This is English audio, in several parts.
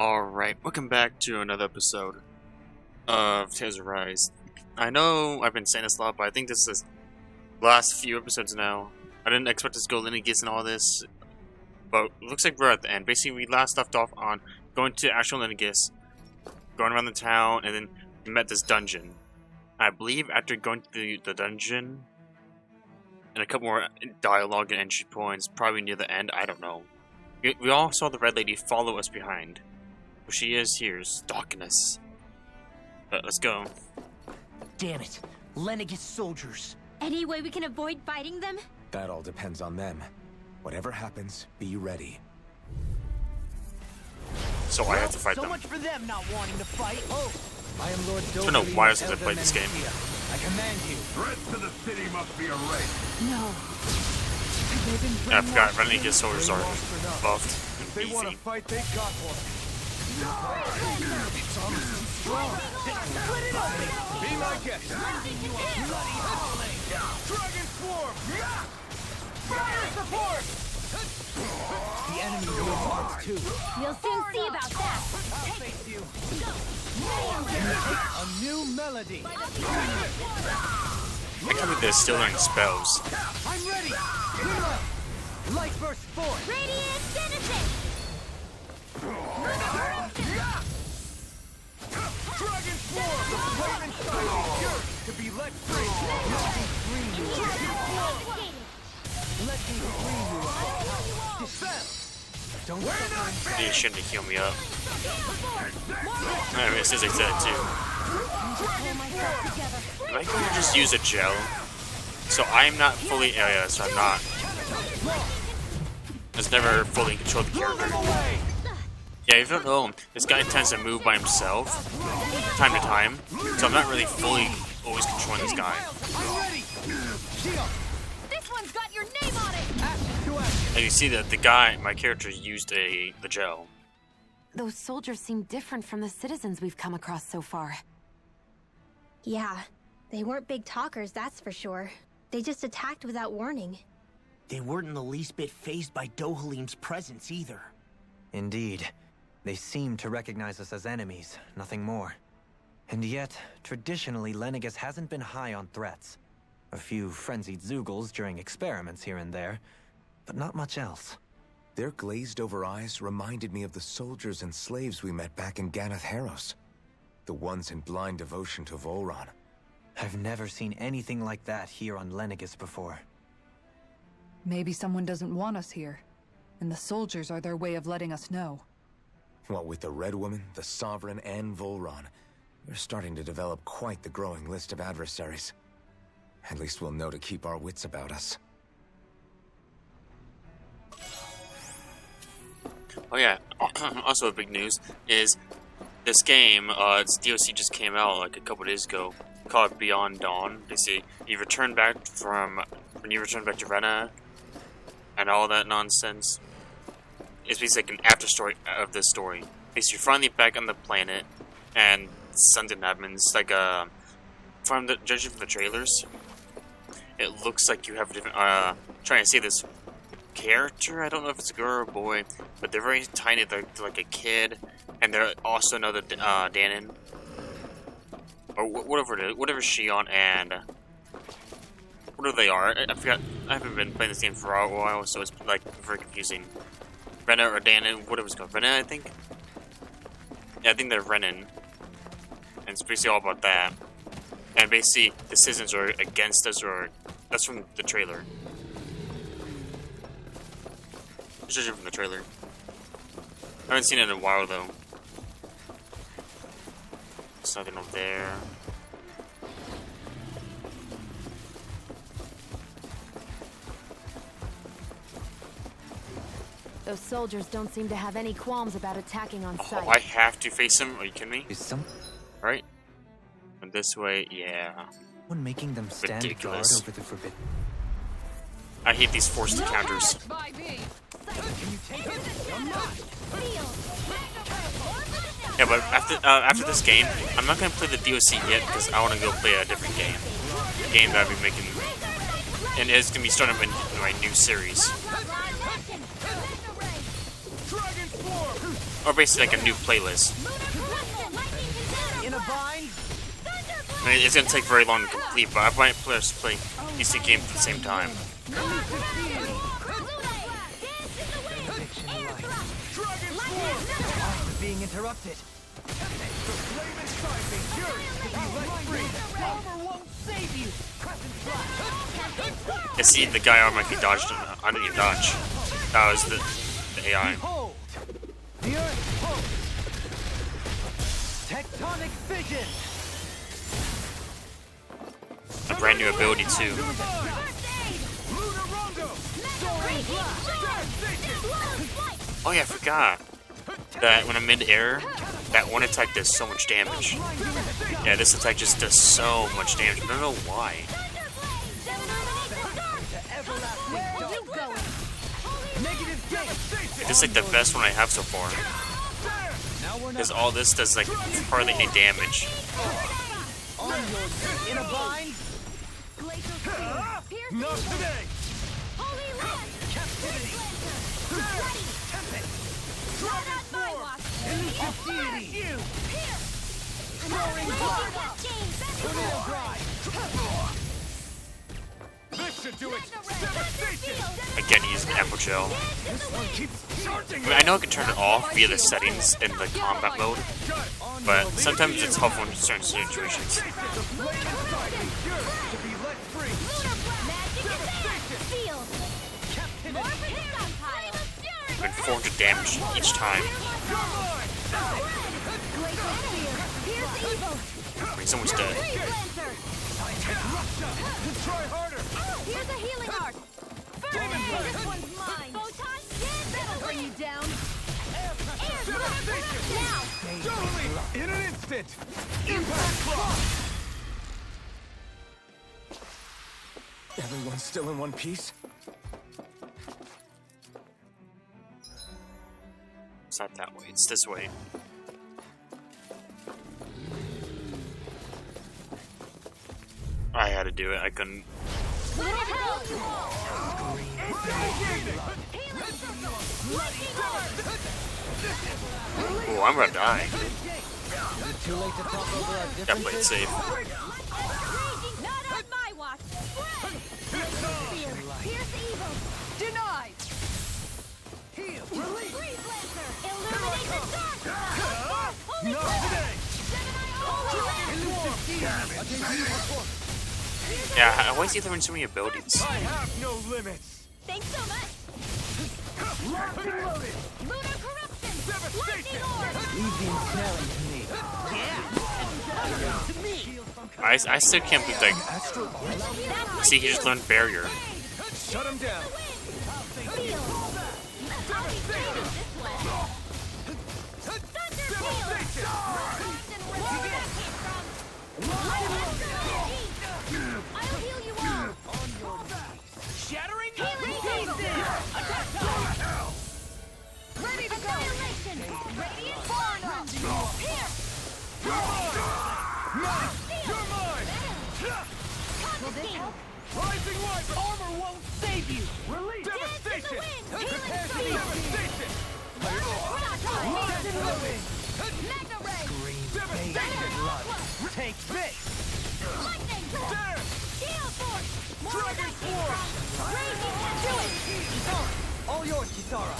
Alright, welcome back to another episode of Tales of Rise. I know I've been saying this a lot, but I think this is the last few episodes now. I didn't expect us to go lineages and all this, but it looks like we're at the end. Basically, we last left off on going to actual lineages, going around the town, and then we met this dungeon. I believe after going to the dungeon, and a couple more dialogue and entry points, probably near the end, I don't know. We all saw the red lady follow us behind. She is here, stalking us. But let's go. Damn it! Lenegis soldiers! Any way we can avoid fighting them? That all depends on them. Whatever happens, be ready. So I have to fight so them. So much for them not wanting to fight. Oh, I am Lord I don't know why I was going to play this game. I command you. Threats to the city must be erased. No. I forgot, Renegade soldiers are buffed and If they want to beefy. fight, they got one. Be my guest. Dragon swarm. Fire support. The enemy will march too. We'll soon see about that. I'll face you. A new melody. I can't believe they're still learning spells. I'm ready. Light burst forth. Radiant Citizen! Dragon swarm. The flame inside is yours to be let free. Let me free you. Dispel. Don't suffer. They shouldn't have healed me up. I mean, it says like that too. Am I going to just use a gel? So I'm not fully. Oh yeah, so I'm not. It's never fully controlled the character. Yeah, if you don't know, this guy tends to move by himself, time to time. So I'm not really fully always controlling this guy. This one's got your name on it! And you see that the guy, my character, used the gel. Those soldiers seem different from the citizens we've come across so far. Yeah, they weren't big talkers, that's for sure. They just attacked without warning. They weren't in the least bit fazed by Dohalim's presence either. Indeed. They seem to recognize us as enemies, nothing more. And yet, traditionally, Lenegis hasn't been high on threats. A few frenzied Zeugles during experiments here and there, but not much else. Their glazed-over eyes reminded me of the soldiers and slaves we met back in Ganath-Haros. The ones in blind devotion to Volron. I've never seen anything like that here on Lenegis before. Maybe someone doesn't want us here, and the soldiers are their way of letting us know. What with the Red Woman, the Sovereign, and Volron, we're starting to develop quite the growing list of adversaries. At least we'll know to keep our wits about us. Oh yeah, also big news is this game, its DLC just came out like a couple days ago, called Beyond Dawn. They say you return back to Rena and all that nonsense. It's basically like an after story of this story. Basically, you're finally back on the planet, and something happens. Like judging from the trailers, it looks like you have a different. Trying to say this character. I don't know if it's a girl or a boy, but they're very tiny. They're like a kid, and they're also another Danon, or whatever it is, whatever Shion and whatever they are. I forgot. I haven't been playing this game for a while, so it's like very confusing. Rena or Danon, whatever it's called. Rena, I think. Yeah, I think they're Renan, and it's basically all about that. And basically, the citizens are against us, or that's from the trailer. Judging from the trailer. I haven't seen it in a while though. There's nothing up there. Those soldiers don't seem to have any qualms about attacking on sight. Oh, I have to face him? Are you kidding me? Is someone Right? And this way, yeah. making them stand Ridiculous. guard over the forbidden? I hate these forced encounters. Yeah, but after this game, I'm not gonna play the DLC yet because I want to go play a different game. A game that I've been making, and it's gonna be starting my new series. Dragon swarm. Or basically like a new playlist. In a bind. I mean, it's gonna take very long to complete, but I might players play PC games at the same time. Being interrupted. Yeah, see, the guy on my feet dodged. I didn't even dodge. That was the AI. Behold, the Earth pulse. Tectonic fission. A brand new ability too. Oh yeah, I forgot that when I'm mid-air, that one attack does so much damage. Yeah, this attack just does so much damage. I don't know why. This is like the best one I have so far. Because all this does like hardly any damage. In a bind. Not today. Captivity. You. Tornado drive. This should do it. Devastation. Again, using Apple Gel. I mean, I know I can turn it off via the settings in the combat mode, but sometimes it's helpful in certain situations. I've been 400 damage each time. I mean, someone's dead. Try harder. Here's a healing arc. This one's mine. That'll bring you down. Now. Totally. In an instant. Impact clock. Everyone's still in one piece? It's not that way, it's this way. I had to do it, I couldn't. Oh, I'm gonna die. Too late to talk over our Gotta play it safe. Not on my watch. Here's evil. Denied! Freeze Lancer. Illuminate the dark. Not today. Yeah, why is he throwing so many abilities? I have no limits. Thanks so much. Locked and loaded. Lunar corruption. Devastation. Lightning orb. Easy and smelling to me. I still can't believe like. See, he just learned barrier. Shut him down. I'll heal you all. Shattering. Ready to go. Radiant Foreigner. Here. You're mine. Will this help? Rising light. Armor won't save you. Release. Devastation. Prepare for devastation. Locked and loaded. Mega Ray. Devastation. Take this. Lightning. There. Shield Force. More Dragon lightning. Force. Raging do it. All yours, Kisara.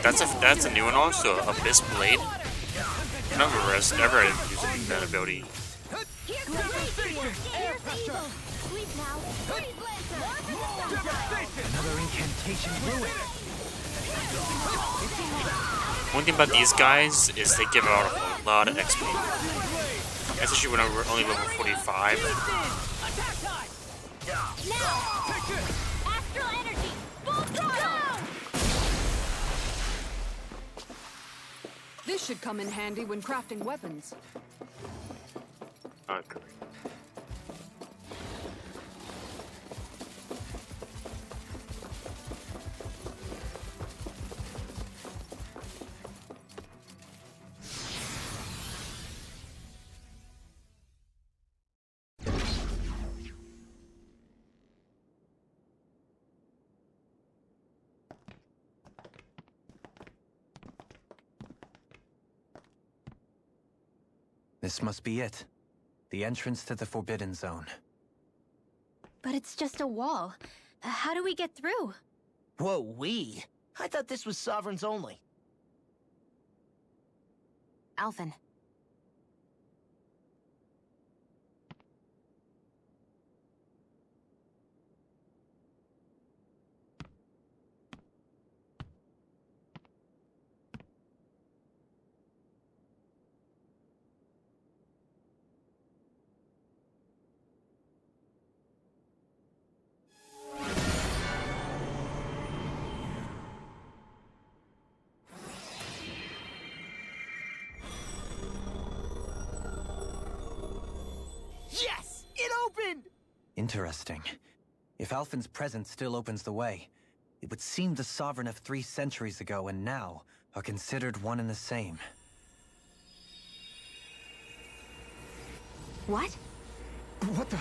That's a new one also. Abyss Blade. I never using that ability. Here's the Radiant. Here's evil. Sleep now. Freeze Lancer. Another incantation ruined. One thing about these guys is they give out a lot of XP. Especially when we're only level 45. Now. Astral energy. Full throttle. This should come in handy when crafting weapons. Okay. This must be it. The entrance to the Forbidden Zone. But it's just a wall. How do we get through? Whoa, we? I thought this was Sovereigns only. Alphen. Yes! It opened! Interesting. If Alphen's presence still opens the way, it would seem the Sovereign of 3 centuries ago and now are considered one and the same. What? What the?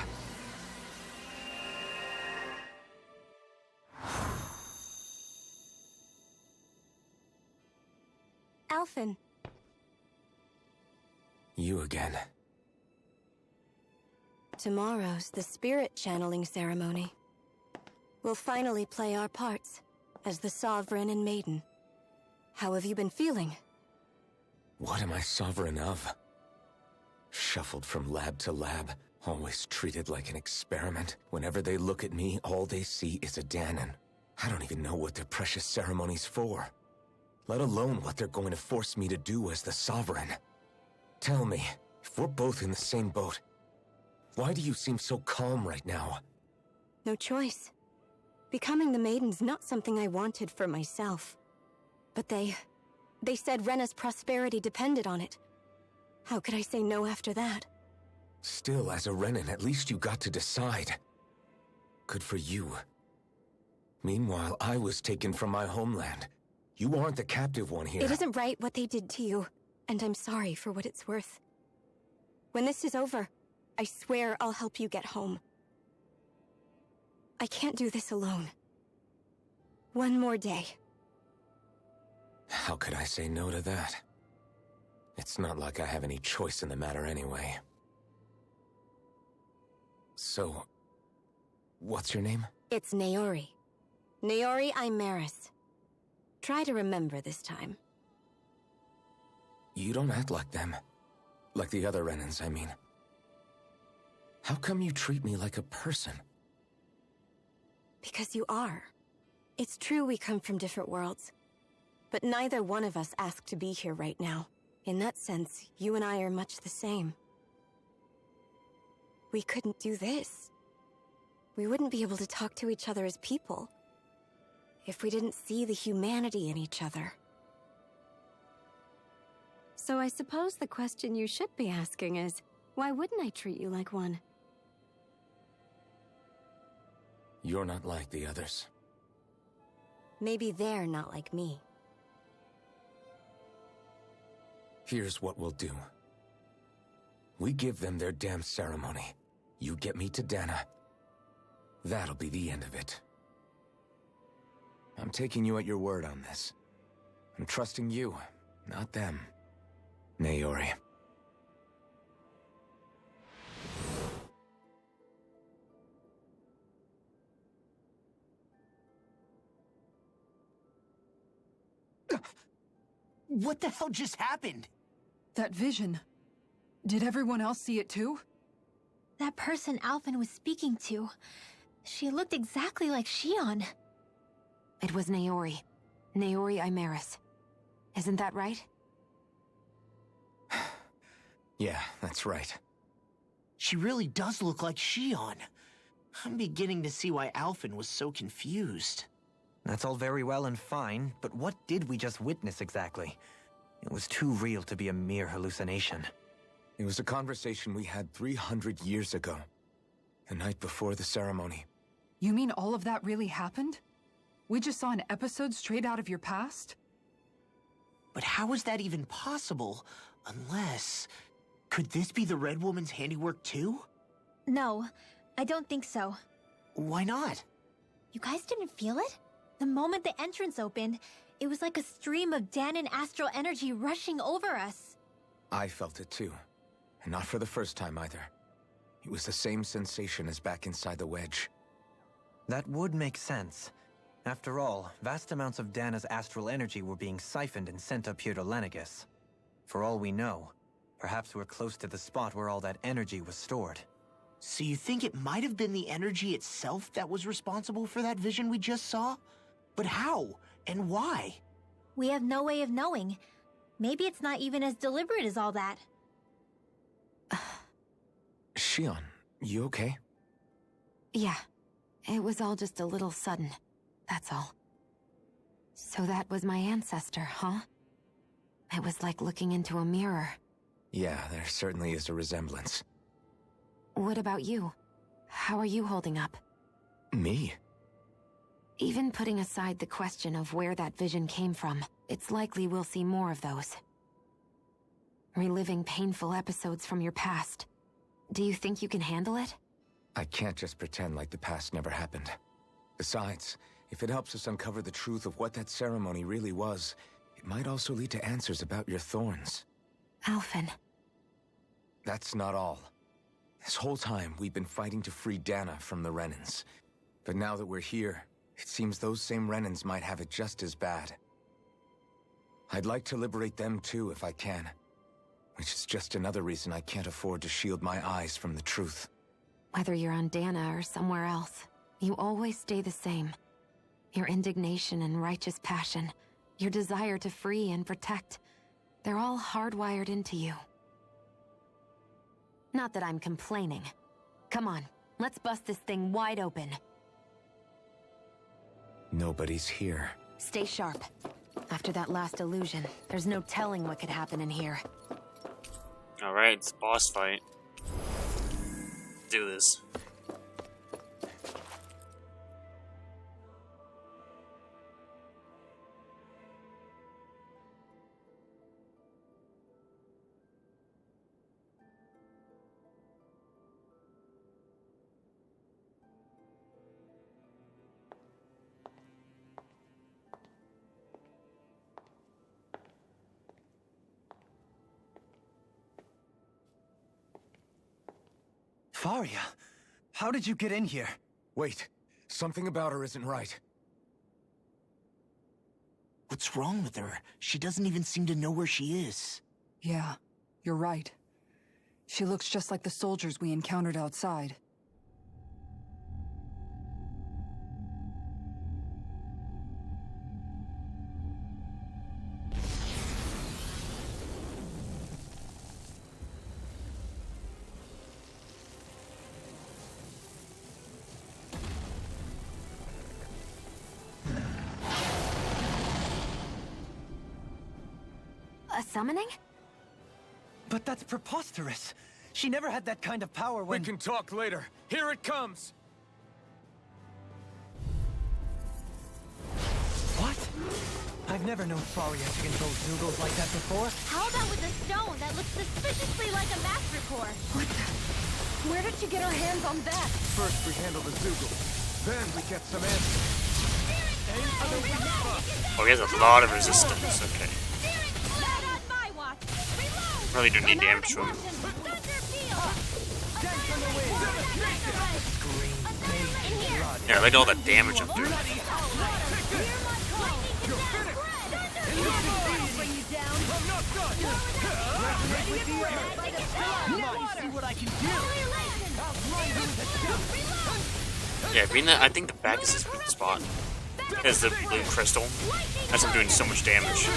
Alphen. You again. Tomorrow's the spirit channeling ceremony. We'll finally play our parts as the Sovereign and Maiden. How have you been feeling? What am I sovereign of? Shuffled from lab to lab, always treated like an experiment. Whenever they look at me, all they see is a Danon. I don't even know what their precious ceremony's for. Let alone what they're going to force me to do as the Sovereign. Tell me, if we're both in the same boat, why do you seem so calm right now? No choice. Becoming the Maiden's not something I wanted for myself. But they said Rena's prosperity depended on it. How could I say no after that? Still, as a Renan, at least you got to decide. Good for you. Meanwhile, I was taken from my homeland. You aren't the captive one here. It isn't right what they did to you, and I'm sorry for what it's worth. When this is over, I swear I'll help you get home. I can't do this alone. One more day. How could I say no to that? It's not like I have any choice in the matter anyway. So, what's your name? It's Naori. Naori Imaris. Try to remember this time. You don't act like them. Like the other Renans, I mean. How come you treat me like a person? Because you are. It's true we come from different worlds. But neither one of us asked to be here right now. In that sense, you and I are much the same. We couldn't do this. We wouldn't be able to talk to each other as people if we didn't see the humanity in each other. So I suppose the question you should be asking is, why wouldn't I treat you like one? You're not like the others. Maybe they're not like me. Here's what we'll do. We give them their damn ceremony. You get me to Dana. That'll be the end of it. I'm taking you at your word on this. I'm trusting you, not them. Naori. What the hell just happened? That vision. Did everyone else see it too? That person Alphen was speaking to. She looked exactly like Shion. It was Naori. Naori Imaris. Isn't that right? Yeah, that's right. She really does look like Shion. I'm beginning to see why Alphen was so confused. That's all very well and fine, but what did we just witness exactly? It was too real to be a mere hallucination. It was a conversation we had 300 years ago. The night before the ceremony. You mean all of that really happened? We just saw an episode straight out of your past? But how is that even possible? Unless... Could this be the Red Woman's handiwork too? No, I don't think so. Why not? You guys didn't feel it? The moment the entrance opened, it was like a stream of Danon astral energy rushing over us. I felt it too. And not for the first time either. It was the same sensation as back inside the wedge. That would make sense. After all, vast amounts of Dana's astral energy were being siphoned and sent up here to Lenegus. For all we know, perhaps we're close to the spot where all that energy was stored. So you think it might have been the energy itself that was responsible for that vision we just saw? But how? And why? We have no way of knowing. Maybe it's not even as deliberate as all that. Shion, you okay? Yeah. It was all just a little sudden. That's all. So that was my ancestor, huh? It was like looking into a mirror. Yeah, there certainly is a resemblance. What about you? How are you holding up? Me? Even putting aside the question of where that vision came from, it's likely we'll see more of those. Reliving painful episodes from your past. Do you think you can handle it? I can't just pretend like the past never happened. Besides, if it helps us uncover the truth of what that ceremony really was, it might also lead to answers about your thorns. Alphen. That's not all. This whole time, we've been fighting to free Dana from the Renans. But now that we're here, it seems those same Renans might have it just as bad. I'd like to liberate them too if I can. Which is just another reason I can't afford to shield my eyes from the truth. Whether you're on Dana or somewhere else, you always stay the same. Your indignation and righteous passion, your desire to free and protect, they're all hardwired into you. Not that I'm complaining. Come on, let's bust this thing wide open. Nobody's here. Stay sharp. After that last illusion, there's no telling what could happen in here. Alright, it's a boss fight. Let's do this. Faria, how did you get in here? Wait, something about her isn't right. What's wrong with her? She doesn't even seem to know where she is. Yeah, you're right. She looks just like the soldiers we encountered outside. A summoning? But that's preposterous. She never had that kind of power when— We can talk later. Here it comes! What? I've never known Faria to control Zoogles like that before. How about with a stone that looks suspiciously like a master core? What the? Where did she get her hands on that? First we handle the Zoogles, then we get some answers. Oh, he has a lot of resistance, okay. Really do need damage to him. Yeah, look at all that damage I'm doing. Yeah, being that I think the back is his weak spot. As the blue crystal. That's him doing so much damage.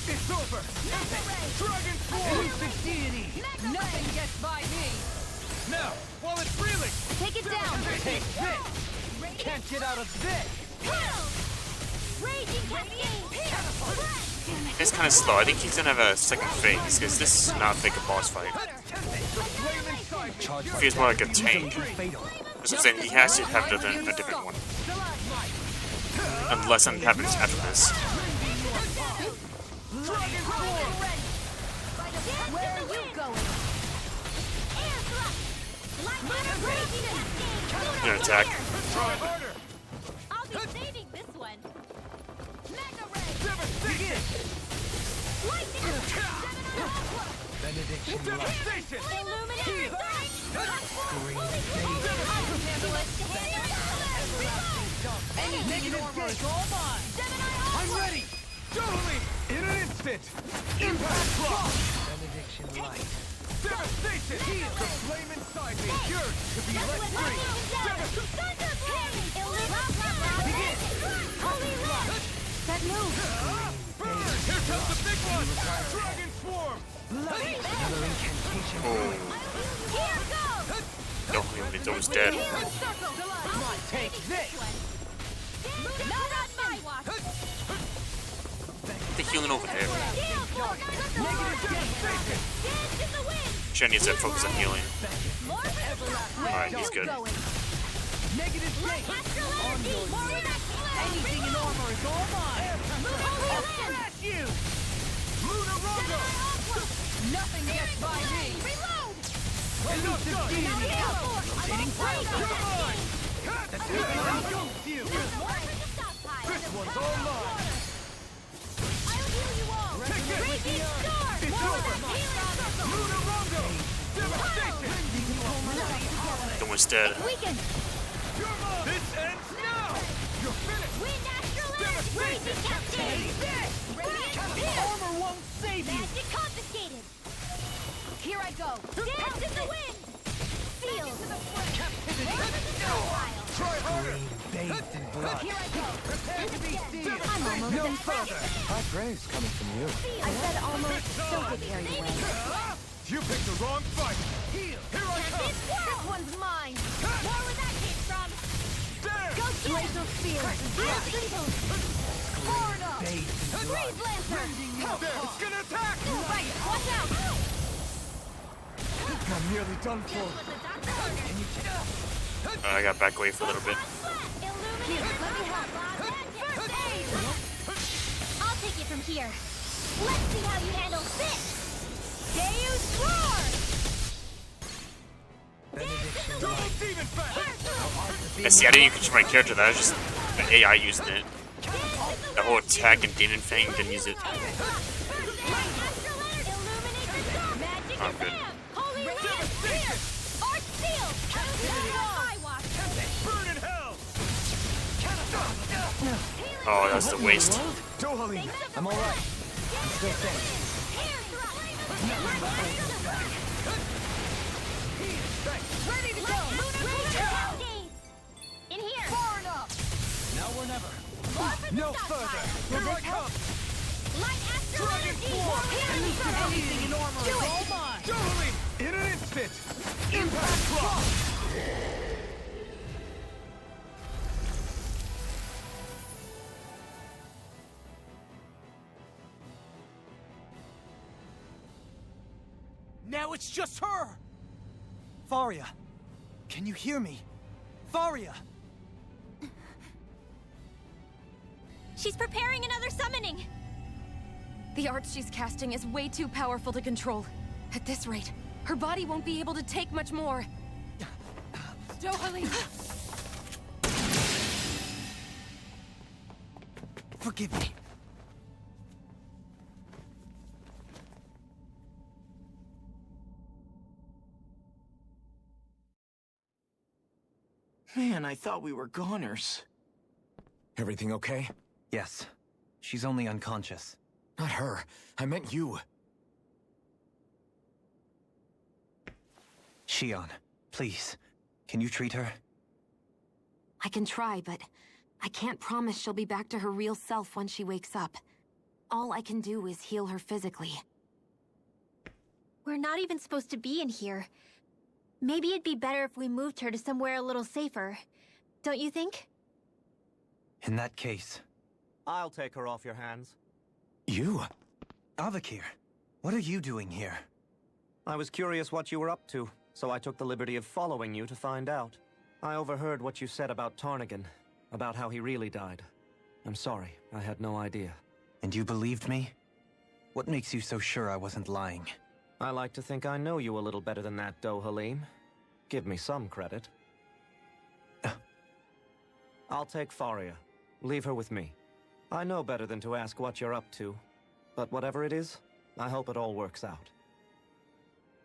It's over! Dragon Force! Deity! Nothing gets by me! Now, while it's reeling! Take it down! Take this! Can't get out of this! Raging Cascade! It's kind of slow. I think he's gonna have a second phase, because this is not like a boss fight. It feels more like a tank. That's what I'm saying, he has to have a different one. Unless something happens after this. Where are you going? Gonna attack. I'll be saving this one. Negative armor is all mine! I'm ready! Totally! In an instant! Impact block! Benediction light. Devastation! Heal! The flame inside me yearns to be let free! Begin! Holy Land! That move! Burn! Here comes the big one! Dragon Swarm! Another incantation. Here goes! It's almost dead. Healing circle! Take this! Not on my watch! The healing over there. Negative devastation! Dance in the wind! Shen needs to focus on healing. More for the top! Alright, he's good. Negative gate! Astral energy! More with that Anything in armor is all mine! Holy I'll Land! smash you! Lunar Rondo! Nothing gets by me! Reload! Elusive demon! Rotating You're mine! That's how I ghost you! More for the stockpile! This one's all mine! I'll heal you all! Take it! Raging Star! It's More over! with that healing circle! Lunar Rondo! Devastation! Almost dead. Weaken! You're mine! This ends now! You're finished! Wind astral energy! Devastation! Raging cascade! Radiant pierce! Armor won't save you! Magic confiscated! Here I go! Dance in the wind! Feel! Try harder! Bathed in blood. Here I go! Prepare to be sealed! I'm almost No at further! High praise coming from you. I said almost. Don't get carried away. You picked the wrong fight! Heal! Here I come! This one's mine! More where that came from! There! Go get it! Spear! Forward up! Bathed in blood. Breeze Lancer! There! It's gonna attack! Right! Watch out! I'm nearly done for. I got back away for a little bit. Illuminate! Let me help! First aid! I'll take it from here. Let's see how you handle this! Deus Roar! Double demon fast! I see, I didn't even control my character. That was just the AI using it. The whole attack and Demon Fang didn't use it. I'm good. Holy Land! Here! Arch Seal! Burn in hell! Oh, that's the waste. Dohalim, I'm alright. I'm still safe. Ready to go! In here! Far enough! Now or never. No further! Here I come! Light astral Dragon energy! Swarm! Anything in armor is all mine! Dohalim! In an instant! Impact block! Now it's just her! Faria, can you hear me? Faria! She's preparing another summoning! The art she's casting is way too powerful to control. At this rate, her body won't be able to take much more. Dohalim! Forgive me. Man, I thought we were goners. Everything okay? Yes. She's only unconscious. Not her. I meant you. Shion, please. Can you treat her? I can try, but I can't promise she'll be back to her real self when she wakes up. All I can do is heal her physically. We're not even supposed to be in here. Maybe it'd be better if we moved her to somewhere a little safer. Don't you think? In that case... I'll take her off your hands. You? Avakir, what are you doing here? I was curious what you were up to, so I took the liberty of following you to find out. I overheard what you said about Tarnigan, about how he really died. I'm sorry, I had no idea. And you believed me? What makes you so sure I wasn't lying? I like to think I know you a little better than that, Dohalim. Give me some credit. I'll take Faria. Leave her with me. I know better than to ask what you're up to. But whatever it is, I hope it all works out.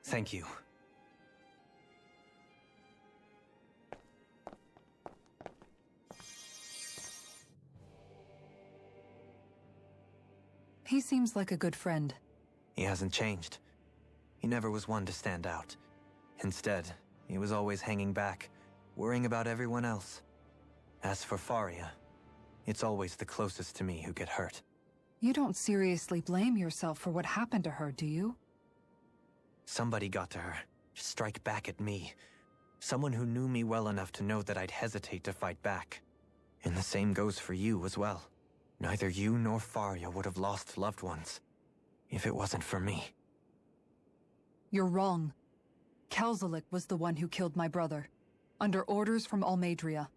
Thank you. He seems like a good friend. He hasn't changed. He never was one to stand out. Instead, he was always hanging back, worrying about everyone else. As for Faria, it's always the closest to me who get hurt. You don't seriously blame yourself for what happened to her, do you? Somebody got to her, to strike back at me. Someone who knew me well enough to know that I'd hesitate to fight back. And the same goes for you as well. Neither you nor Faria would have lost loved ones if it wasn't for me. You're wrong. Kelzelik was the one who killed my brother, under orders from Almadria.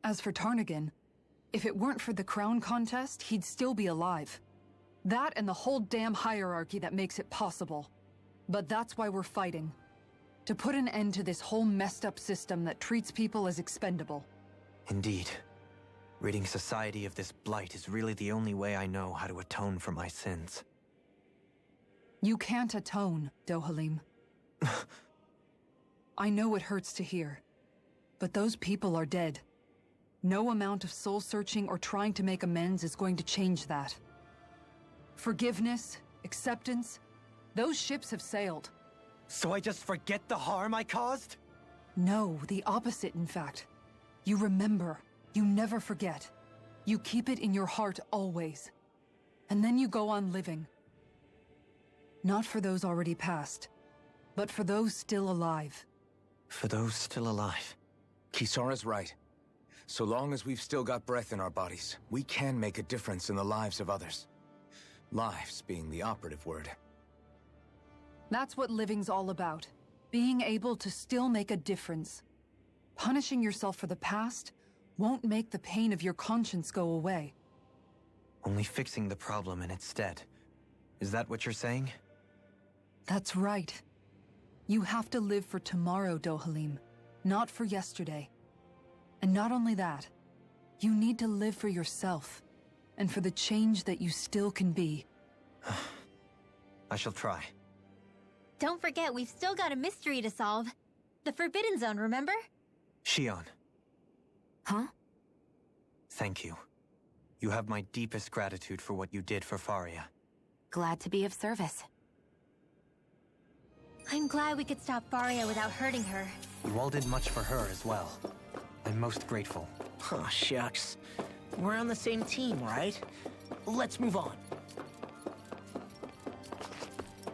As for Tarnagin, if it weren't for the crown contest, he'd still be alive. That and the whole damn hierarchy that makes it possible. But that's why we're fighting. To put an end to this whole messed up system that treats people as expendable. Indeed. Ridding society of this blight is really the only way I know how to atone for my sins. You can't atone, Dohalim. I know it hurts to hear, but those people are dead. No amount of soul-searching or trying to make amends is going to change that. Forgiveness, acceptance, those ships have sailed. So I just forget the harm I caused? No, the opposite, in fact. You remember. You never forget. You keep it in your heart always. And then you go on living. Not for those already past, but for those still alive. For those still alive. Kisara's right. So long as we've still got breath in our bodies, we can make a difference in the lives of others. Lives being the operative word. That's what living's all about. Being able to still make a difference. Punishing yourself for the past won't make the pain of your conscience go away. Only fixing the problem in its stead. Is that what you're saying? That's right. You have to live for tomorrow, Dohalim, not for yesterday. And not only that, you need to live for yourself, and for the change that you still can be. I shall try. Don't forget, we've still got a mystery to solve. The Forbidden Zone, remember? Shion. Huh? Thank you. You have my deepest gratitude for what you did for Faria. Glad to be of service. I'm glad we could stop Faria without hurting her. You all did much for her as well. I'm most grateful. Oh, shucks. We're on the same team, right? Let's move on.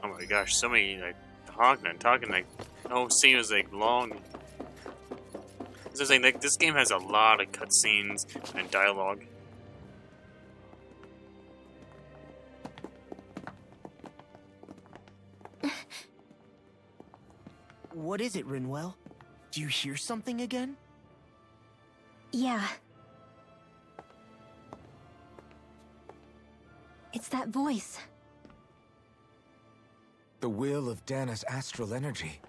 Oh my gosh, so many like talking like the whole scene was like long. So it's like this game has a lot of cutscenes and dialogue. What is it, Rinwell? Do you hear something again? Yeah. It's that voice. The will of Dana's astral energy.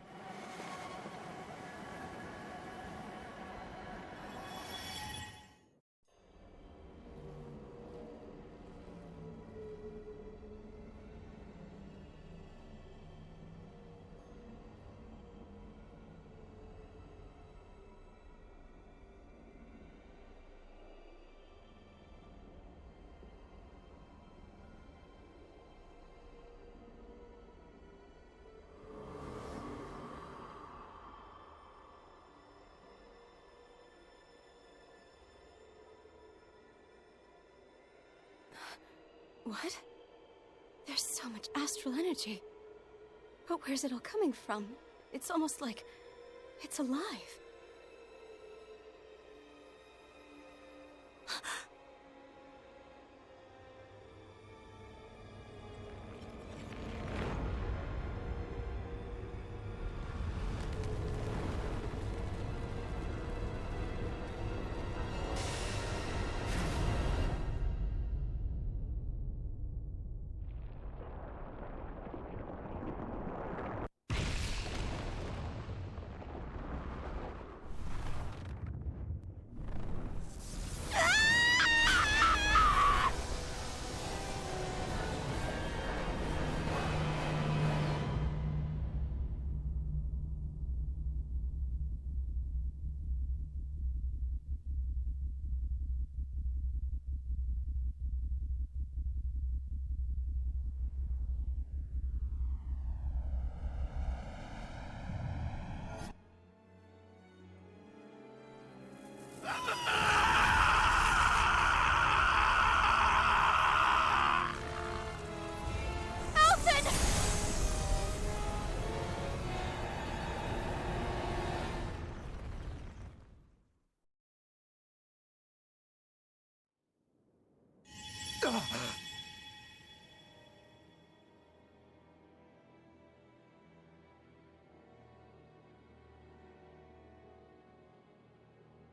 What? There's so much astral energy. But where's it all coming from? It's almost like it's alive.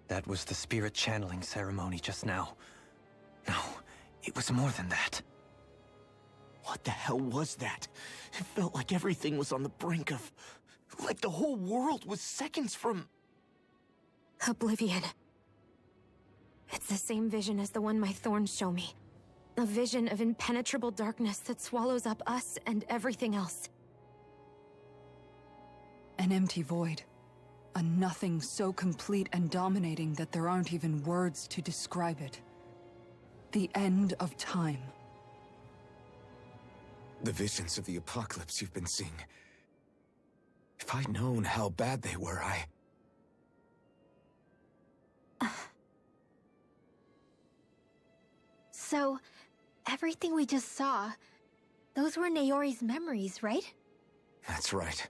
That was the spirit channeling ceremony just now. No, it was more than that. What the hell was that? It felt like everything was on the brink of... like the whole world was seconds from... Oblivion. It's the same vision as the one my thorns show me. A vision of impenetrable darkness that swallows up us and everything else. An empty void. A nothing so complete and dominating that there aren't even words to describe it. The end of time. The visions of the apocalypse you've been seeing. If I'd known how bad they were, So, everything we just saw, those were Naori's memories, right? That's right.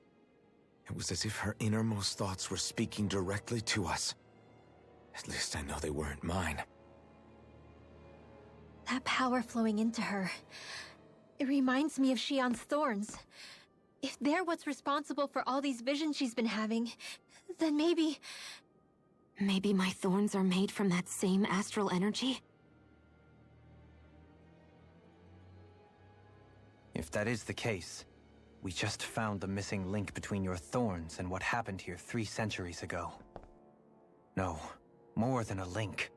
It was as if her innermost thoughts were speaking directly to us. At least I know they weren't mine. That power flowing into her, it reminds me of Shion's thorns. If they're what's responsible for all these visions she's been having, then maybe... Maybe my thorns are made from that same astral energy? If that is the case, we just found the missing link between your thorns and what happened here 3 centuries ago. No, more than a link.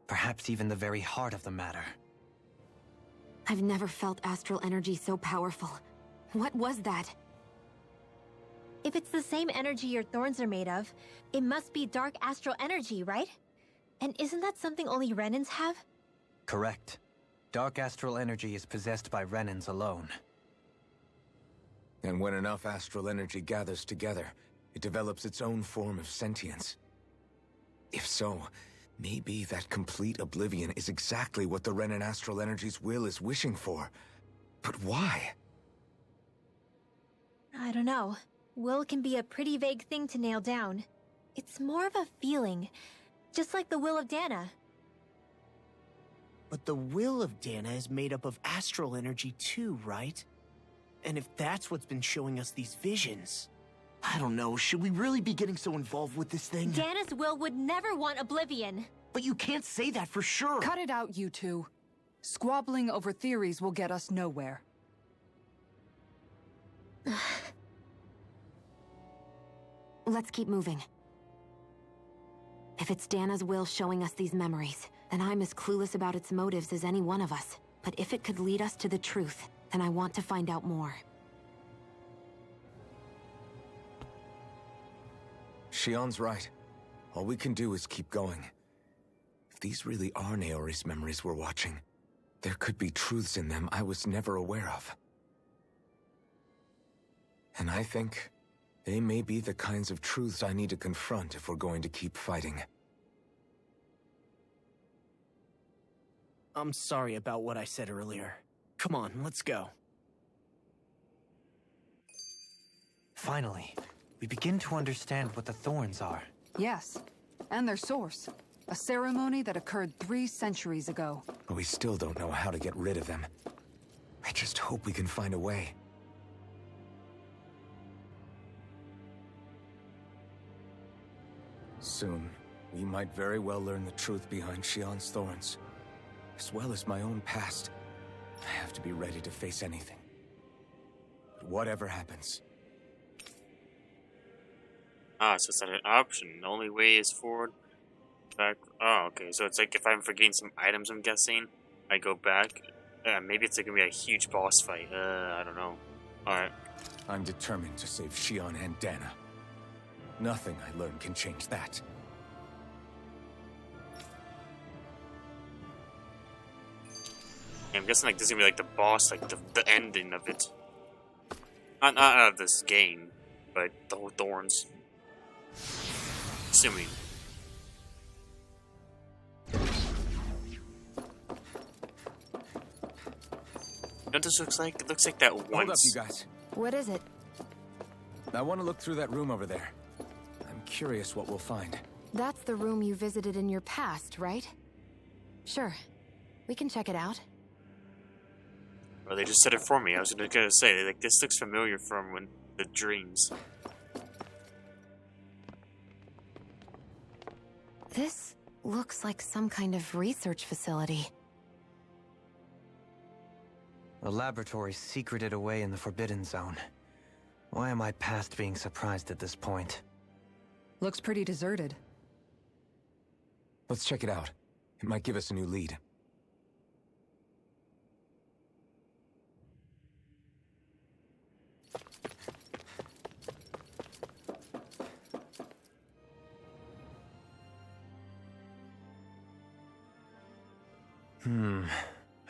Perhaps even the very heart of the matter. I've never felt astral energy so powerful. What was that? If it's the same energy your thorns are made of, it must be dark astral energy, right? And isn't that something only Renans have? Correct. Dark astral energy is possessed by Renans alone. And when enough astral energy gathers together, it develops its own form of sentience. If so, maybe that complete oblivion is exactly what the Renan astral energy's will is wishing for. But why? I don't know. Will can be a pretty vague thing to nail down. It's more of a feeling, just like the will of Dana. But the will of Dana is made up of astral energy too, right? And if that's what's been showing us these visions... I don't know, should we really be getting so involved with this thing? Dana's will would never want oblivion. But you can't say that for sure. Cut it out, you two. Squabbling over theories will get us nowhere. Let's keep moving. If it's Dana's will showing us these memories, then I'm as clueless about its motives as any one of us. But if it could lead us to the truth, then I want to find out more. Shion's right. All we can do is keep going. If these really are Naori's memories we're watching, there could be truths in them I was never aware of. And I think they may be the kinds of truths I need to confront if we're going to keep fighting. I'm sorry about what I said earlier. Come on, let's go. Finally, we begin to understand what the thorns are. Yes, and their source. A ceremony that occurred 3 centuries ago. But we still don't know how to get rid of them. I just hope we can find a way. Soon, we might very well learn the truth behind Shion's thorns. As well as my own past. I have to be ready to face anything. But whatever happens. Ah, so it's not an option. The only way is forward, back. Oh, okay. So it's like if I'm forgetting some items, I'm guessing, I go back. Maybe it's like gonna be a huge boss fight. I don't know. Alright. I'm determined to save Shion and Dana. Nothing I learn can change that. I'm guessing like this is gonna be like the boss, like the ending of it. Not of this game, but the whole thorns. Assuming. You know what this looks like? It looks like that once. Hold up, you guys. What is it? I want to look through that room over there. I'm curious what we'll find. That's the room you visited in your past, right? Sure. We can check it out. Or they just said it for me. I was gonna say, like, this looks familiar from when the dreams. This looks like some kind of research facility. A laboratory secreted away in the Forbidden Zone. Why am I past being surprised at this point? Looks pretty deserted. Let's check it out. It might give us a new lead.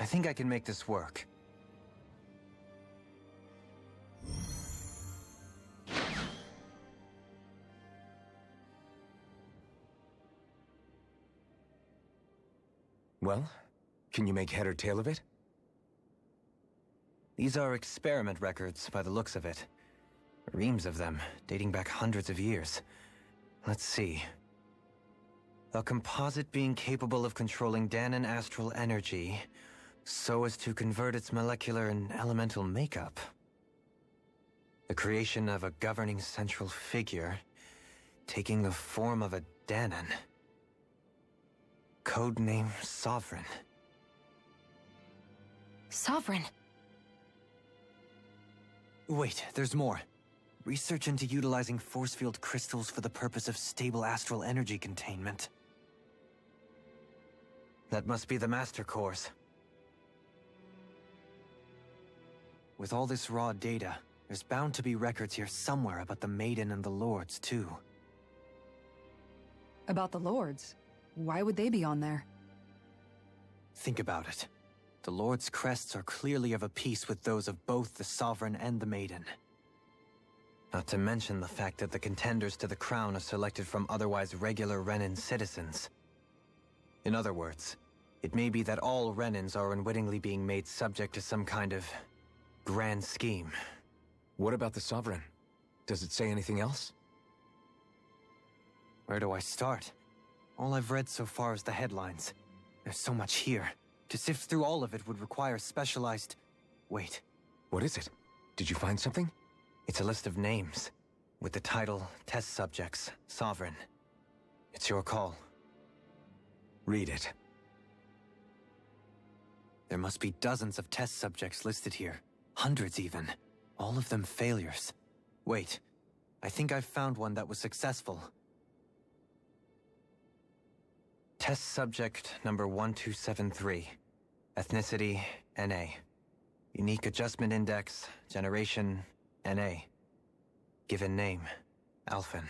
I think I can make this work. Well, can you make head or tail of it? These are experiment records, by the looks of it. Reams of them, dating back hundreds of years. Let's see. A composite being capable of controlling Danon astral energy so as to convert its molecular and elemental makeup. The creation of a governing central figure, taking the form of a Danon. Codename Sovereign. Sovereign. Wait, there's more. Research into utilizing force field crystals for the purpose of stable astral energy containment. That must be the Master Cores. With all this raw data, there's bound to be records here somewhere about the Maiden and the Lords, too. About the Lords? Why would they be on there? Think about it. The Lord's crests are clearly of a piece with those of both the Sovereign and the Maiden. Not to mention the fact that the contenders to the crown are selected from otherwise regular Renan citizens. In other words, it may be that all Renans are unwittingly being made subject to some kind of grand scheme. What about the Sovereign? Does it say anything else? Where do I start? All I've read so far is the headlines. There's so much here. To sift through all of it would require specialized... Wait. What is it? Did you find something? It's a list of names, with the title, Test Subjects, Sovereign. It's your call. Read it. There must be dozens of test subjects listed here. Hundreds even. All of them failures. Wait, I think I've found one that was successful. Test subject number 1273. Ethnicity, NA. Unique adjustment index, generation, NA. Given name, Alphen.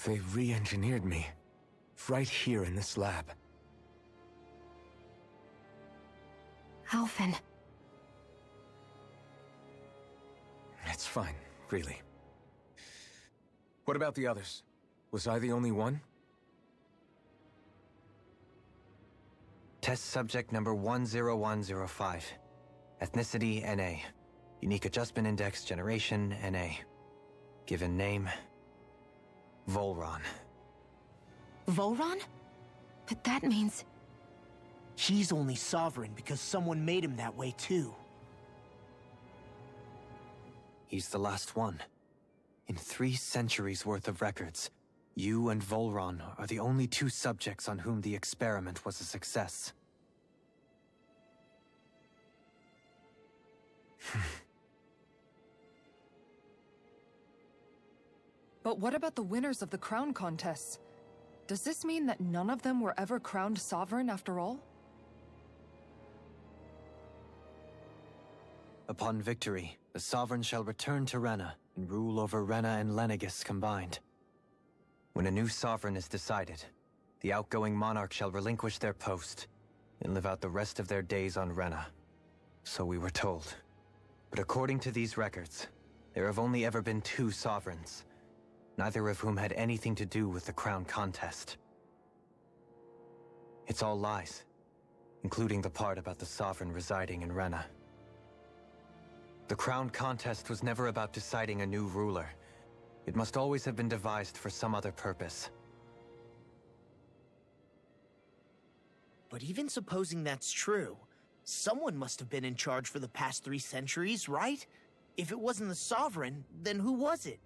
They re-engineered me. Right here in this lab. Alphen. It's fine, really. What about the others? Was I the only one? Test subject number 10105. Ethnicity, NA. Unique adjustment index, generation, NA. Given name, Volron. Volron? But that means... He's only sovereign because someone made him that way too. He's the last one. In 3 centuries worth of records, you and Volron are the only 2 subjects on whom the experiment was a success. But what about the winners of the crown contests? Does this mean that none of them were ever crowned sovereign after all? Upon victory, the Sovereign shall return to Rena and rule over Rena and Lenegis combined. When a new Sovereign is decided, the outgoing monarch shall relinquish their post and live out the rest of their days on Rena. So we were told. But according to these records, there have only ever been 2 Sovereigns, neither of whom had anything to do with the crown contest. It's all lies, including the part about the Sovereign residing in Rena. The crown contest was never about deciding a new ruler. It must always have been devised for some other purpose. But even supposing that's true, someone must have been in charge for the past 3 centuries, right? If it wasn't the Sovereign, then who was it?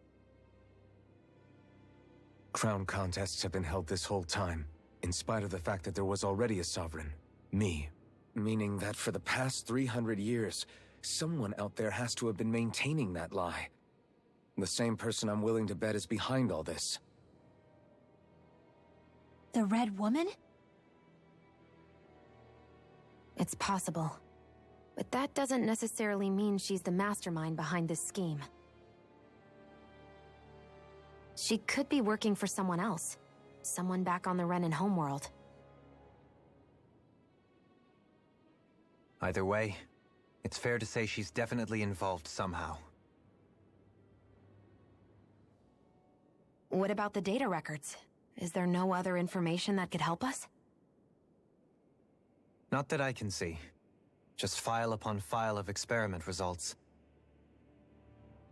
Crown contests have been held this whole time, in spite of the fact that there was already a Sovereign. Me. Meaning that for the past 300 years, someone out there has to have been maintaining that lie. The same person I'm willing to bet is behind all this. The Red Woman? It's possible. But that doesn't necessarily mean she's the mastermind behind this scheme. She could be working for someone else. Someone back on the Renan homeworld. Either way, it's fair to say she's definitely involved somehow. What about the data records? Is there no other information that could help us? Not that I can see. Just file upon file of experiment results.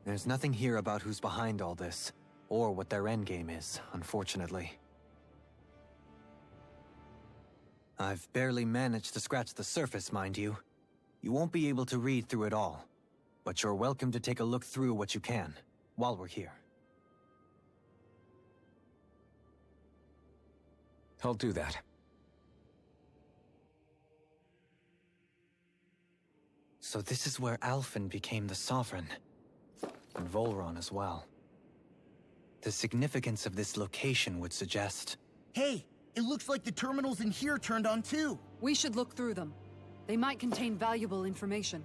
There's nothing here about who's behind all this, or what their endgame is, unfortunately. I've barely managed to scratch the surface, mind you. You won't be able to read through it all, but you're welcome to take a look through what you can, while we're here. I'll do that. So this is where Alphen became the Sovereign. And Volron as well. The significance of this location would suggest... Hey, it looks like the terminals in here turned on too. We should look through them. They might contain valuable information.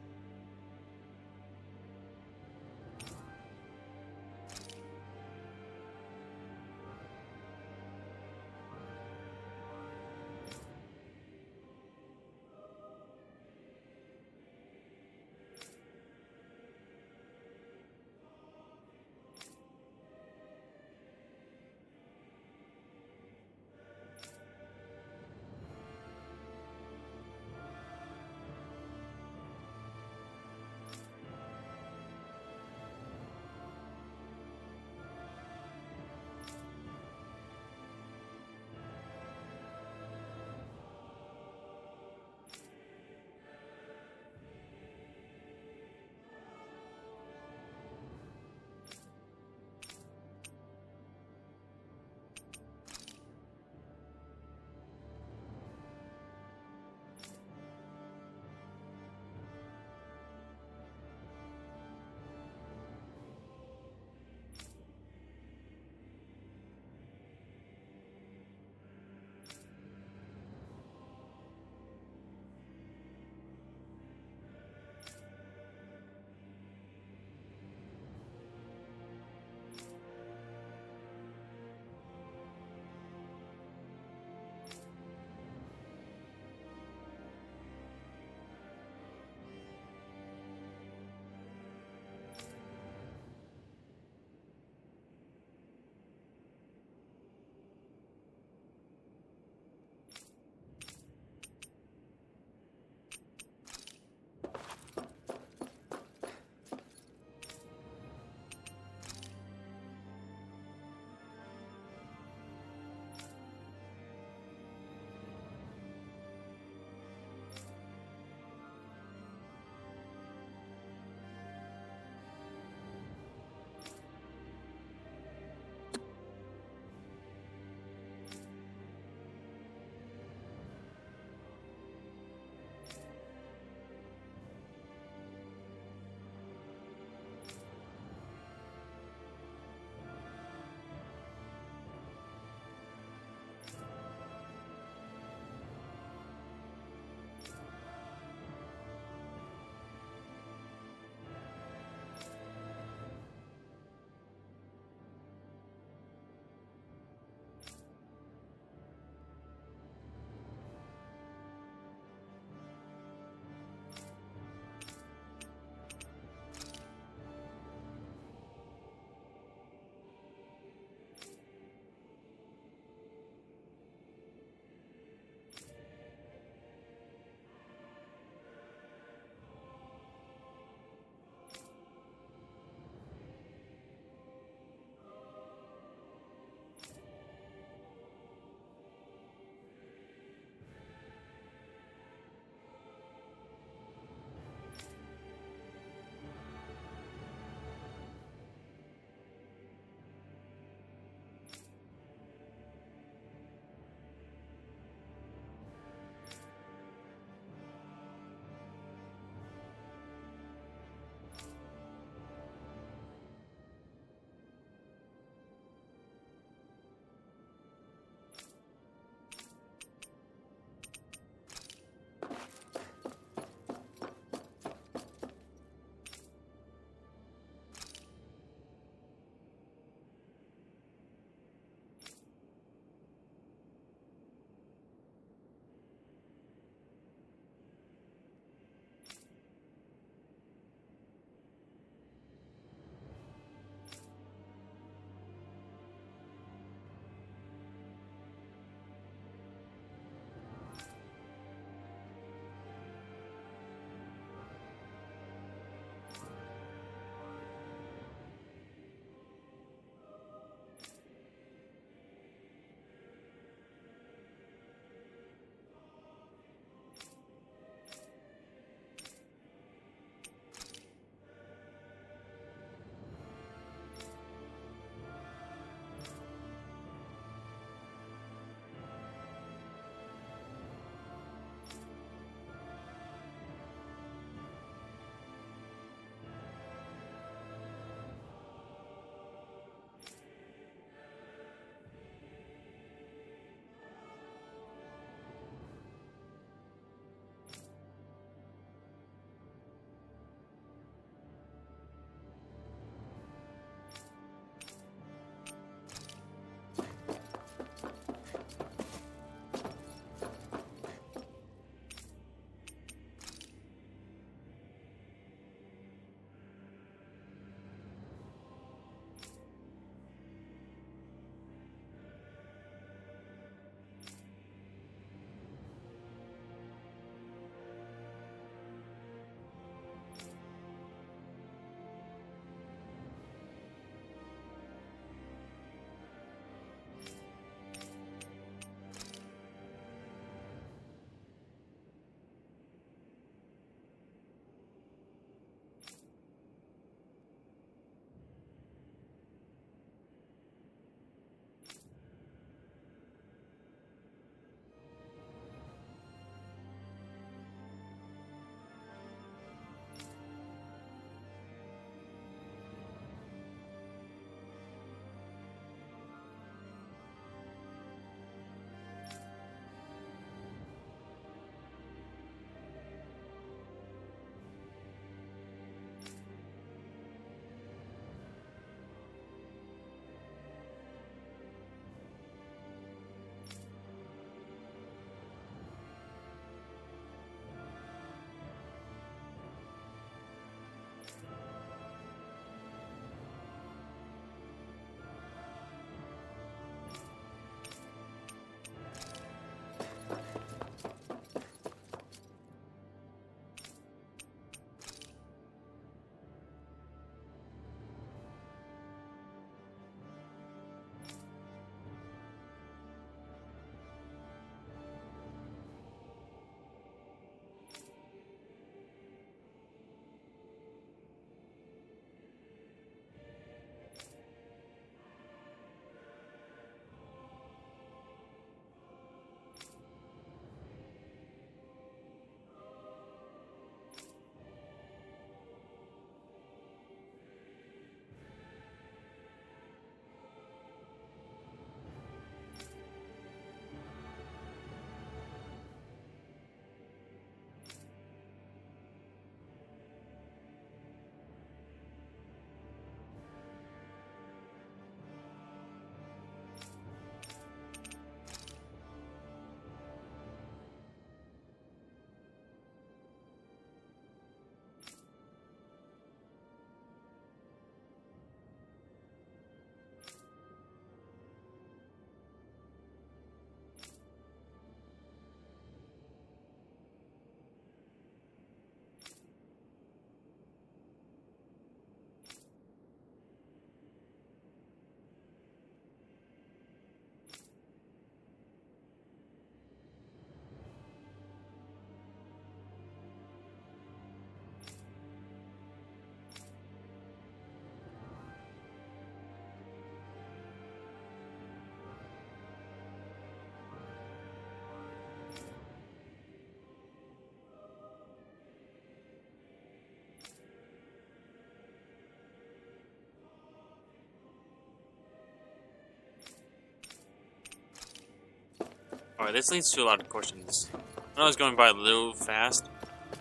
Alright, this leads to a lot of questions. I know I was going by a little fast,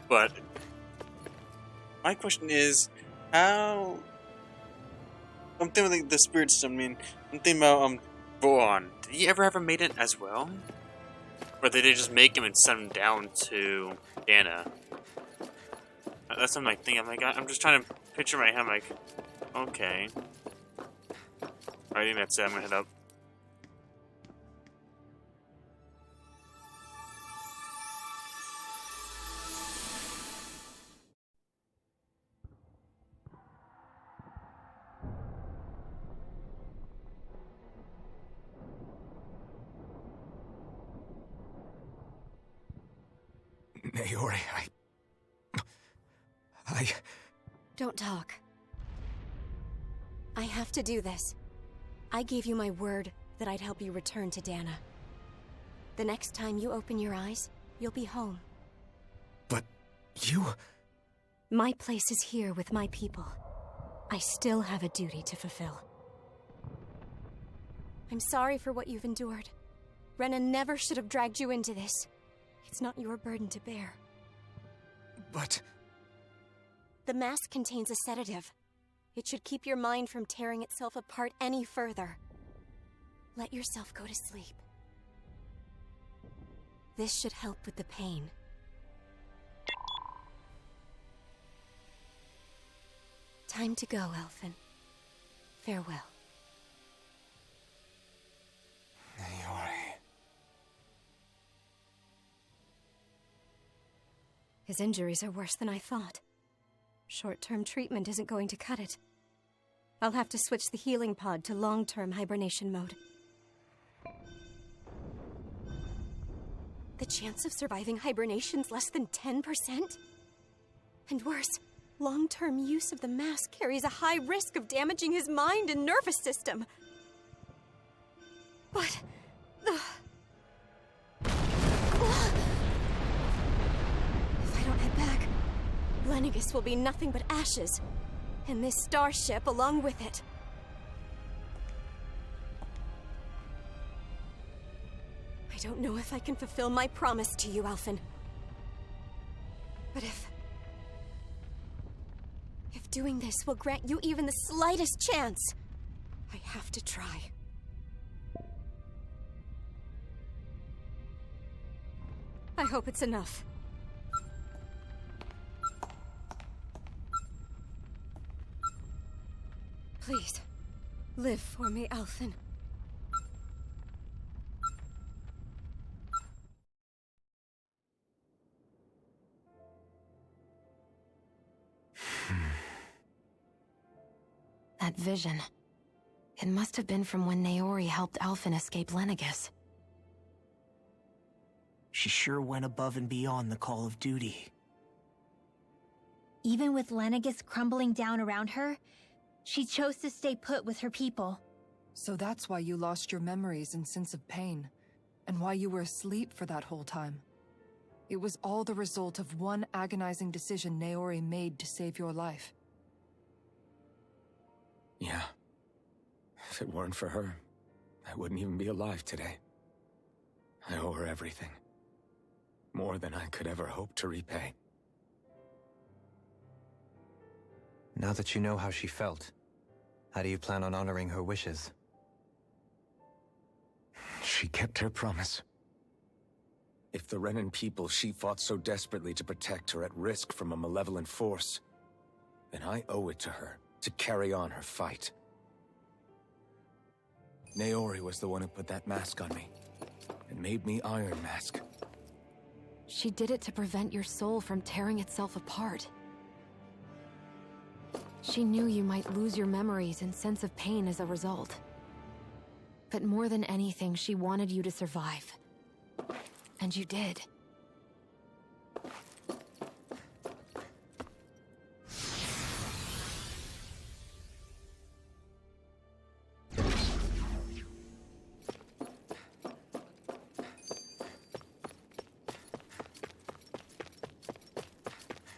but my question is, how... I'm thinking like the spirits, I'm thinking about, Voron. Did he ever have a maiden as well? Or did they just make him and send him down to Dana? That's something I think. I'm just trying to picture my head. I'm like, okay. I think that's it. I'm gonna head up. Naori, Don't talk. I have to do this. I gave you my word that I'd help you return to Dana. The next time you open your eyes, you'll be home. But you... My place is here with my people. I still have a duty to fulfill. I'm sorry for what you've endured. Rena never should have dragged you into this. It's not your burden to bear. But... The mask contains a sedative. It should keep your mind from tearing itself apart any further. Let yourself go to sleep. This should help with the pain. Time to go, Elfin. Farewell. Naori... His injuries are worse than I thought. Short-term treatment isn't going to cut it. I'll have to switch the healing pod to long-term hibernation mode. The chance of surviving hibernation's less than 10%? And worse, long-term use of the mask carries a high risk of damaging his mind and nervous system. But... If I don't head back, Lenegis will be nothing but ashes, and this starship along with it. I don't know if I can fulfill my promise to you, Alphen. But if doing this will grant you even the slightest chance, I have to try. I hope it's enough. Please, live for me, Alphen. That vision. It must have been from when Naori helped Alphen escape Lenegis. She sure went above and beyond the call of duty. Even with Lenegis crumbling down around her, she chose to stay put with her people. So that's why you lost your memories and sense of pain, and why you were asleep for that whole time. It was all the result of one agonizing decision Naori made to save your life. Yeah. If it weren't for her, I wouldn't even be alive today. I owe her everything. More than I could ever hope to repay. Now that you know how she felt, how do you plan on honoring her wishes? She kept her promise. If the Renan people she fought so desperately to protect are at risk from a malevolent force, then I owe it to her to carry on her fight. Naori was the one who put that mask on me, and made me Iron Mask. She did it to prevent your soul from tearing itself apart. She knew you might lose your memories and sense of pain as a result. But more than anything, she wanted you to survive. And you did.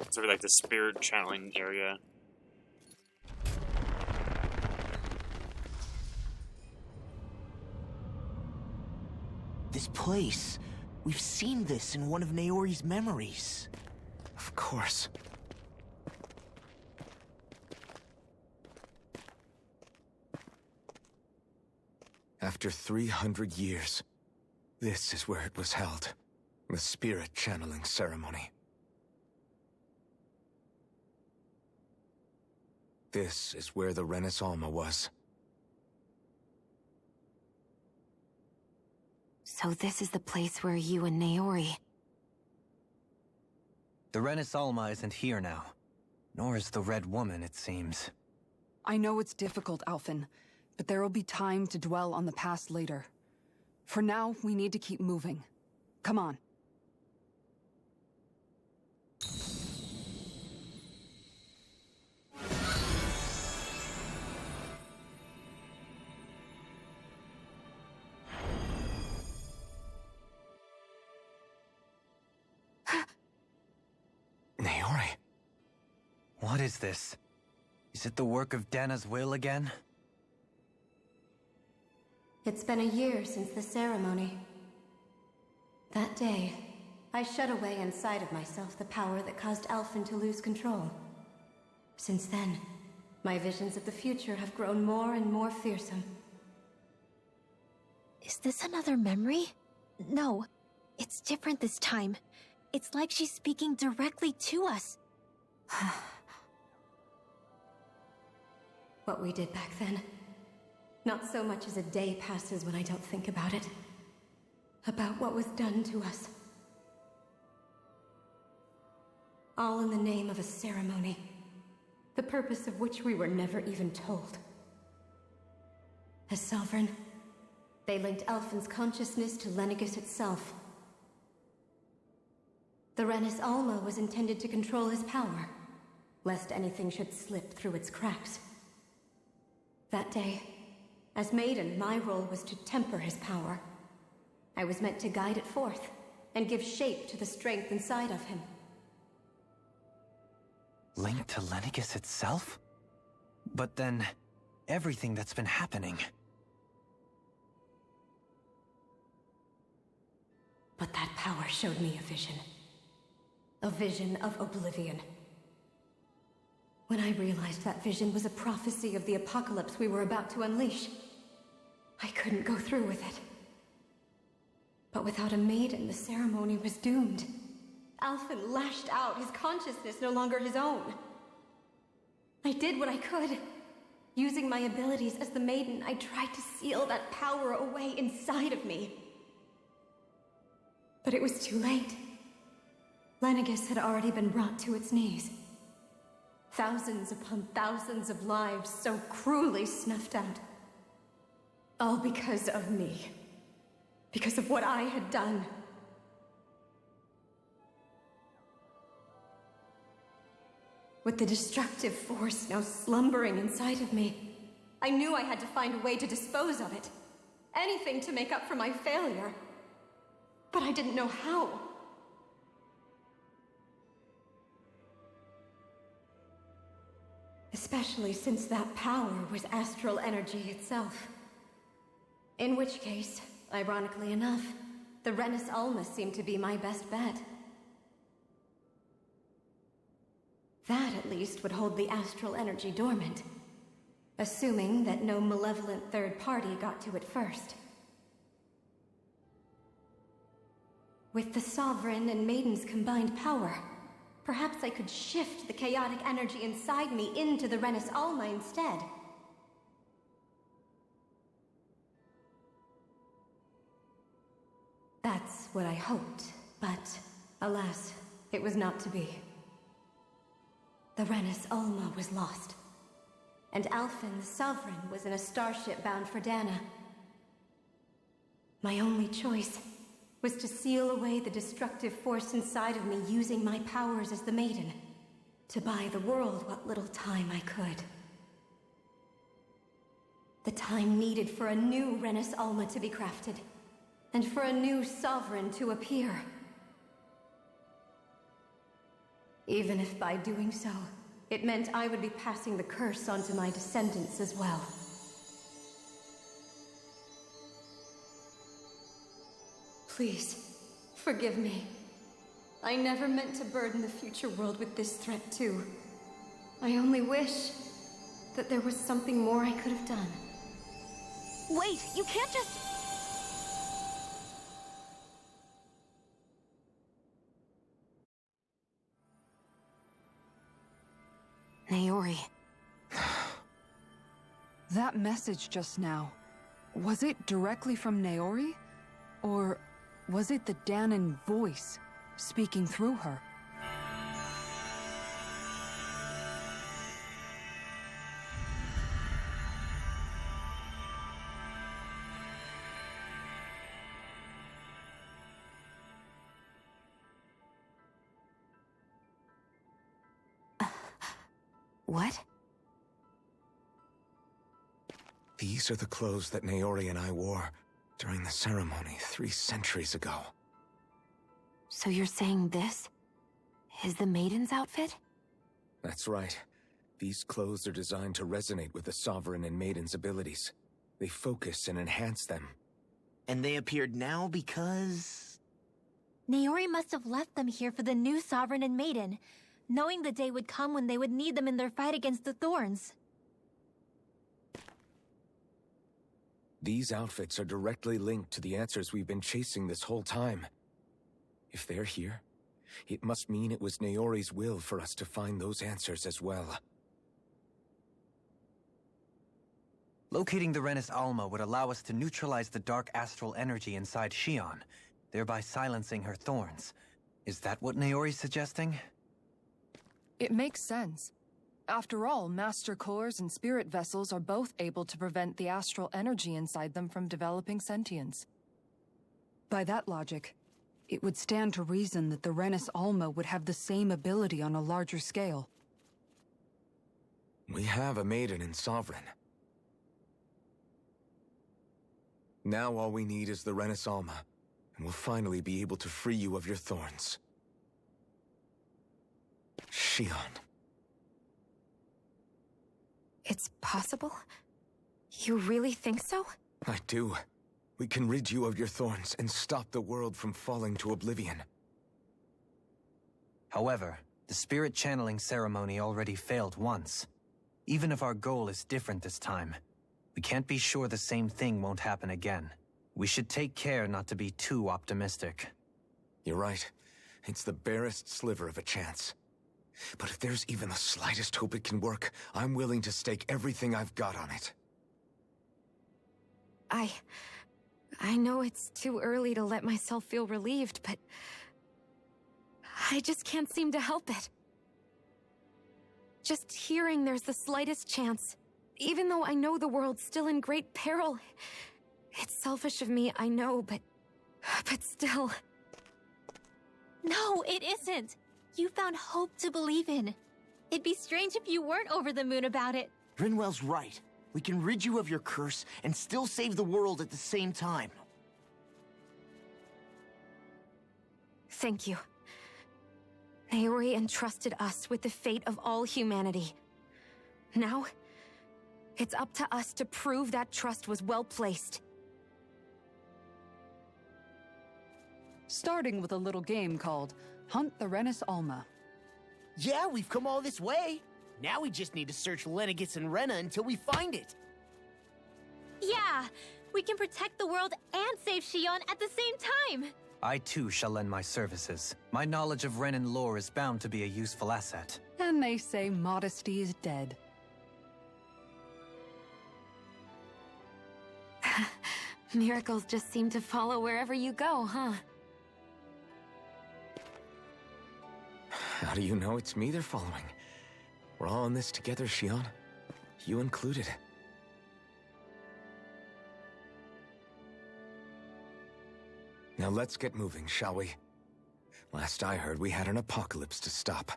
It's sort of like the spirit channeling area. This place. We've seen this in one of Naori's memories. Of course. After 300 years, this is where it was held. The spirit channeling ceremony. This is where the Renis Alma was. So this is the place where you and Naori... The Renis Alma isn't here now. Nor is the Red Woman, it seems. I know it's difficult, Alphen, but there will be time to dwell on the past later. For now, we need to keep moving. Come on. Naori? What is this? Is it the work of Dana's will again? It's been a year since the ceremony. That day, I shut away inside of myself the power that caused Alphen to lose control. Since then, my visions of the future have grown more and more fearsome. Is this another memory? No, it's different this time. It's like she's speaking directly to us. What we did back then. Not so much as a day passes when I don't think about it. About what was done to us. All in the name of a ceremony. The purpose of which we were never even told. As Sovereign, they linked Alphen's consciousness to Lenegis itself. The Renis Alma was intended to control his power, lest anything should slip through its cracks. That day, as Maiden, my role was to temper his power. I was meant to guide it forth, and give shape to the strength inside of him. Linked to Lenegis itself? But then, everything that's been happening... But that power showed me a vision. A vision of oblivion. When I realized that vision was a prophecy of the apocalypse we were about to unleash, I couldn't go through with it. But without a maiden, the ceremony was doomed. Alphen lashed out, his consciousness no longer his own. I did what I could. Using my abilities as the maiden, I tried to seal that power away inside of me. But it was too late. Lenegis had already been brought to its knees. Thousands upon thousands of lives so cruelly snuffed out. All because of me. Because of what I had done. With the destructive force now slumbering inside of me, I knew I had to find a way to dispose of it. Anything to make up for my failure. But I didn't know how. Especially since that power was astral energy itself. In which case, ironically enough, the Renis Alma seemed to be my best bet. That, at least, would hold the astral energy dormant. Assuming that no malevolent third party got to it first. With the Sovereign and Maiden's combined power, perhaps I could shift the chaotic energy inside me into the Renis Alma instead. That's what I hoped, but alas, it was not to be. The Renis Alma was lost, and Alphen, the Sovereign, was in a starship bound for Dana. My only choice was to seal away the destructive force inside of me using my powers as the Maiden, to buy the world what little time I could. The time needed for a new Renis Alma to be crafted, and for a new Sovereign to appear. Even if by doing so, it meant I would be passing the curse on to my descendants as well. Please, forgive me. I never meant to burden the future world with this threat too. I only wish that there was something more I could have done. Wait, you can't just... Naori. That message just now, was it directly from Naori? Or was it the Danon voice speaking through her? What? These are the clothes that Naori and I wore during the ceremony 3 centuries ago. So you're saying this is the Maiden's outfit? That's right. These clothes are designed to resonate with the Sovereign and Maiden's abilities. They focus and enhance them. And they appeared now because... Naori must have left them here for the new Sovereign and Maiden, knowing the day would come when they would need them in their fight against the Thorns. These outfits are directly linked to the answers we've been chasing this whole time. If they're here, it must mean it was Naori's will for us to find those answers as well. Locating the Renis Alma would allow us to neutralize the dark astral energy inside Xion, thereby silencing her thorns. Is that what Naori's suggesting? It makes sense. After all, Master Cores and Spirit Vessels are both able to prevent the astral energy inside them from developing sentience. By that logic, it would stand to reason that the Renis Alma would have the same ability on a larger scale. We have a Maiden and Sovereign. Now all we need is the Renis Alma, and we'll finally be able to free you of your thorns. Xion. It's possible? You really think so? I do. We can rid you of your thorns and stop the world from falling to oblivion. However, the spirit channeling ceremony already failed once. Even if our goal is different this time, we can't be sure the same thing won't happen again. We should take care not to be too optimistic. You're right. It's the barest sliver of a chance. But if there's even the slightest hope it can work, I'm willing to stake everything I've got on it. I know it's too early to let myself feel relieved, but I just can't seem to help it. Just hearing there's the slightest chance, even though I know the world's still in great peril. It's selfish of me, I know, but still. No, it isn't. You found hope to believe in. It'd be strange if you weren't over the moon about it. Rinwell's right. We can rid you of your curse and still save the world at the same time. Thank you. Naori entrusted us with the fate of all humanity. Now, it's up to us to prove that trust was well placed. Starting with a little game called Hunt the Renis Alma. Yeah, we've come all this way. Now we just need to search Lenegis and Rena until we find it. Yeah, we can protect the world and save Xion at the same time. I too shall lend my services. My knowledge of Renan lore is bound to be a useful asset. And they say modesty is dead. Miracles just seem to follow wherever you go, huh? How do you know it's me they're following? We're all in this together, Xion. You included. Now let's get moving, shall we? Last I heard, we had an apocalypse to stop.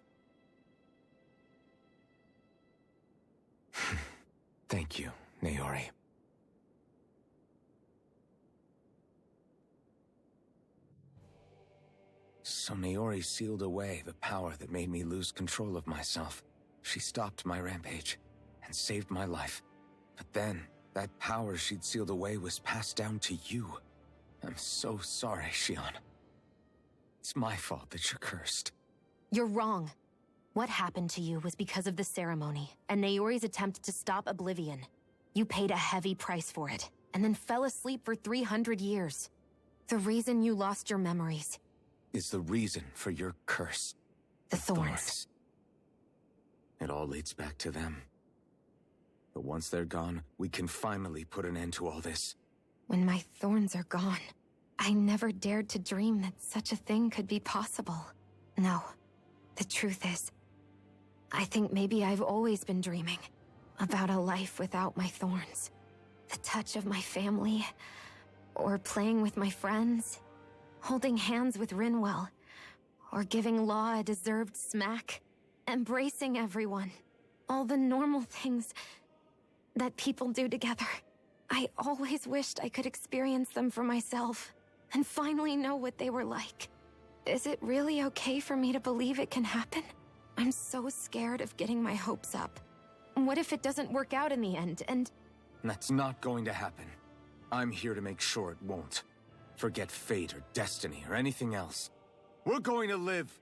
Thank you, Naori. So Naori sealed away the power that made me lose control of myself. She stopped my rampage and saved my life. But then, that power she'd sealed away was passed down to you. I'm so sorry, Shion. It's my fault that you're cursed. You're wrong. What happened to you was because of the ceremony, and Naori's attempt to stop Oblivion. You paid a heavy price for it, and then fell asleep for 300 years. The reason you lost your memories is the reason for your curse. The thorns. It all leads back to them. But once they're gone, we can finally put an end to all this. When my thorns are gone, I never dared to dream that such a thing could be possible. No, the truth is, I think maybe I've always been dreaming about a life without my thorns. The touch of my family, or playing with my friends, holding hands with Rinwell, or giving Law a deserved smack, embracing everyone. All the normal things that people do together. I always wished I could experience them for myself, and finally know what they were like. Is it really okay for me to believe it can happen? I'm so scared of getting my hopes up. What if it doesn't work out in the end, and... That's not going to happen. I'm here to make sure it won't. Forget fate or destiny or anything else. We're going to live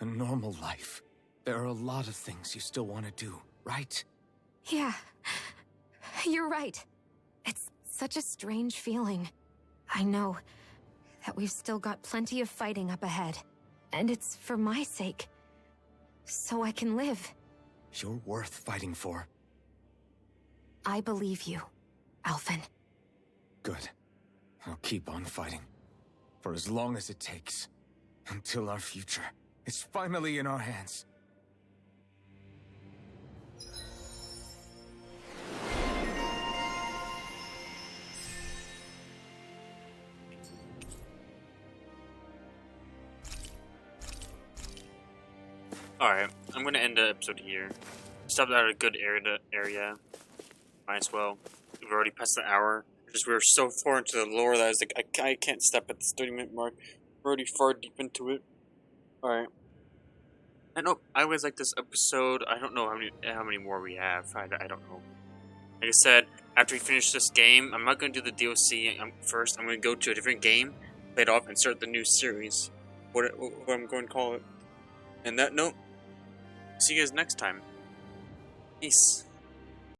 a normal life. There are a lot of things you still want to do, right? Yeah, you're right. It's such a strange feeling. I know that we've still got plenty of fighting up ahead. And it's for my sake. So I can live. You're worth fighting for. I believe you, Alphen. Good. I'll keep on fighting. For as long as it takes. Until our future is finally in our hands. Alright, I'm gonna end the episode here. Stopped at a good area. Might as well. We've already passed the hour. We were so far into the lore that I was like, I can't step at this 30-minute mark. We're already far deep into it. Alright. And I always like this episode. I don't know how many more we have. I don't know. Like I said, after we finish this game, I'm not going to do the DLC first. I'm going to go to a different game, play it off, and start the new series. What I'm going to call it. And that note, see you guys next time. Peace.